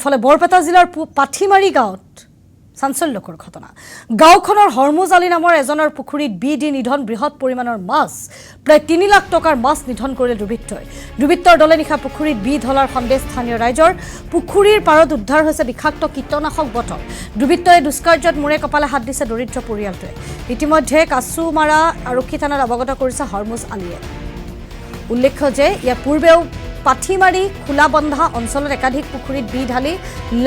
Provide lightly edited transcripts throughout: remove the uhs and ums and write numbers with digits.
ইফালে বৰপেটা জিলাৰ পাঠিমাৰী গাঁৱত চাঞ্চল্যকৰ ঘটনা। গাঁওখনৰ হৰমুজ আলী নামৰ এজনৰ পুখুৰীত দি নিধন বৃহৎ পৰিমাণৰ মাছ, প্ৰায় ৩ লাখ টকাৰ মাছ নিধন কৰিলে দুৰ্বৃত্তই। দুৰ্বৃত্তৰ দলে নিশা পুখুৰীত ধলাৰ সন্দেহ স্থানীয় ৰাইজৰ। পুখুৰীৰ পাৰত উদ্ধাৰ হৈছে বিষাক্ত কীটনাশক বটল। দুৰ্বৃত্তই দুষ্কাৰ্যত মূৰে কপালে হাত দিছে দৰিদ্ৰ পৰিয়ালটোৱে। ইতিমধ্যে কাছুমাৰা আৰক্ষী থানাত অৱগত কৰিছে হৰমুজ আলীয়ে। উল্লেখ্য যে ইয়াৰ পূৰ্বেও পাঠিমাৰী খোলাবন্ধা অঞ্চলত একাধিক পুখুৰীত ঢালি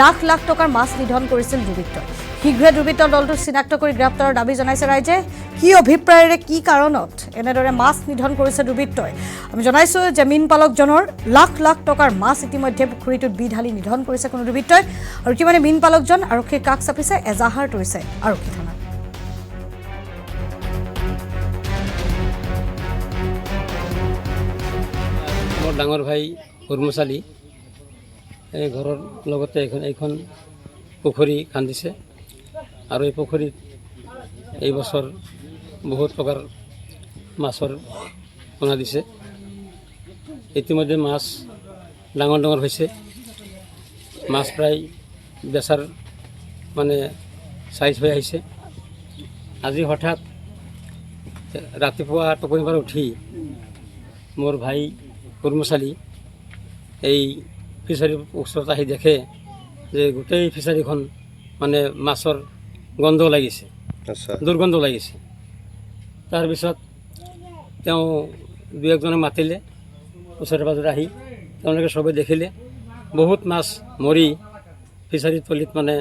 লাখ লাখ টকাৰ মাছ নিধন কৰিছিল দুৰ্বৃত্তই। শীঘ্ৰে দুৰ্বৃত্তৰ দলটোক চিনাক্ত কৰি গ্ৰেপ্তাৰৰ দাবী জনাইছে ৰাইজে। কি অভিপ্ৰায়েৰে কি কাৰণত এনেদৰে মাছ নিধন কৰিছে দুৰ্বৃত্তই? আমি জনাইছোঁ যে মীন পালকজনৰ লাখ লাখ টকাৰ মাছ ইতিমধ্যে পুখুৰীটোত ঢালি নিধন কৰিছে কোনো দুৰ্বৃত্তই। আৰু ইতিমধ্যে মীন পালকজন আৰক্ষীৰ কাষ চাপিছে, এজাহাৰ তৰিছে আৰক্ষী থানাত। ডাঙৰ ভাই হৰমুজ আলী এই ঘৰৰ লগতে এইখন পুখুৰী খান্দিছে আৰু এই পুখুৰীত এই বছৰ বহুত টকাৰ মাছৰ পোনা দিছে। ইতিমধ্যে মাছ ডাঙৰ ডাঙৰ হৈছে। মাছ প্ৰায় বেচাৰ মানে চাইজ হৈ আহিছে। আজি হঠাৎ ৰাতিপুৱা টোপনিৰ পৰা উঠি মোৰ ভাই হৰমুজ আলী এই ফিচাৰীৰ ওচৰত আহি দেখে যে গোটেই ফিচাৰীখন মানে মাছৰ গন্ধ লাগিছে, দুৰ্গন্ধ লাগিছে। তাৰপিছত তেওঁ দুই একজনক মাতিলে, ওচৰে পাজৰে আহি তেওঁলোকে চবে দেখিলে বহুত মাছ মৰি ফিচাৰীৰ তলিত মানে